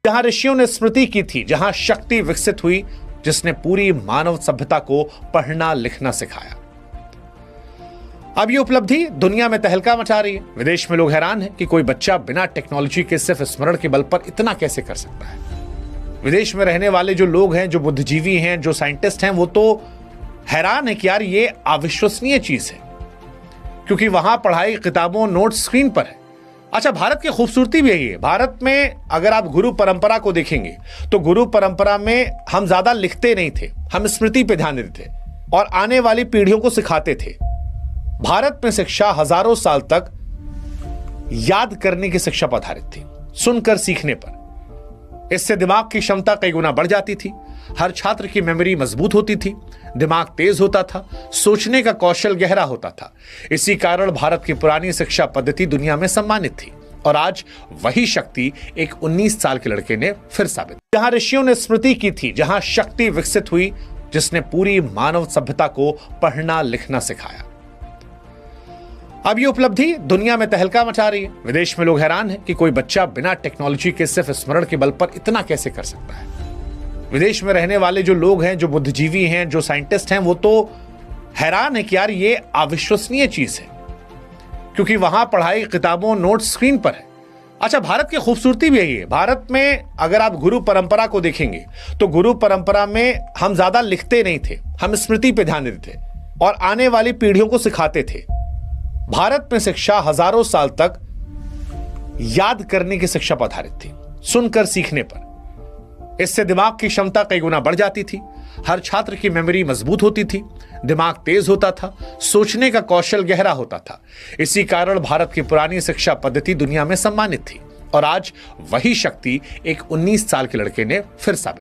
जहां ऋषियों ने स्मृति की थी, जहां शक्ति विकसित हुई, जिसने पूरी मानव सभ्यता को पढ़ना लिखना सिखाया। अब ये उपलब्धि दुनिया में तहलका मचा रही है। विदेश में लोग हैरान हैं कि कोई बच्चा बिना टेक्नोलॉजी के सिर्फ स्मरण के बल पर इतना कैसे कर सकता है। विदेश में रहने वाले जो लोग हैं, जो बुद्धिजीवी हैं, जो साइंटिस्ट हैं, वो तो हैरान है कि यार ये अविश्वसनीय चीज है, क्योंकि वहां पढ़ाई किताबों, नोट स्क्रीन पर है। अच्छा, भारत की खूबसूरती भी यही है। भारत में अगर आप गुरु परंपरा को देखेंगे तो गुरु परंपरा में हम ज्यादा लिखते नहीं थे, हम स्मृति पे ध्यान देते थे और आने वाली पीढ़ियों को सिखाते थे। भारत में शिक्षा हजारों साल तक याद करने की शिक्षा पर आधारित थी, सुनकर सीखने पर। इससे दिमाग की क्षमता कई गुना बढ़ जाती थी, हर छात्र की मेमोरी मजबूत होती थी, दिमाग तेज होता था, सोचने का कौशल गहरा होता था। इसी कारण भारत की पुरानी शिक्षा पद्धति दुनिया में सम्मानित थी और आज वही शक्ति एक 19 साल के लड़के ने फिर साबित। जहां ऋषियों ने स्मृति की थी, जहां शक्ति विकसित हुई, जिसने पूरी मानव सभ्यता को पढ़ना लिखना सिखाया। अब ये उपलब्धि दुनिया में तहलका मचा रही है। विदेश में लोग हैरान हैं कि कोई बच्चा बिना टेक्नोलॉजी के सिर्फ स्मरण के बल पर इतना कैसे कर सकता है। विदेश में रहने वाले जो लोग हैं, जो बुद्धिजीवी हैं, जो साइंटिस्ट हैं, वो तो हैरान है कि यार ये अविश्वसनीय चीज है, क्योंकि वहां पढ़ाई किताबों, नोट स्क्रीन पर है। अच्छा, भारत की खूबसूरती भी यही है। भारत में अगर आप गुरु परंपरा को देखेंगे तो गुरु परंपरा में हम ज्यादा लिखते नहीं थे, हम स्मृति पे ध्यान देते थे और आने वाली पीढ़ियों को सिखाते थे। भारत में शिक्षा हजारों साल तक याद करने की शिक्षा पर आधारित थी, सुनकर सीखने पर। इससे दिमाग की क्षमता कई गुना बढ़ जाती थी, हर छात्र की मेमोरी मजबूत होती थी, दिमाग तेज होता था, सोचने का कौशल गहरा होता था। इसी कारण भारत की पुरानी शिक्षा पद्धति दुनिया में सम्मानित थी और आज वही शक्ति एक 19 साल के लड़के ने फिर साबित।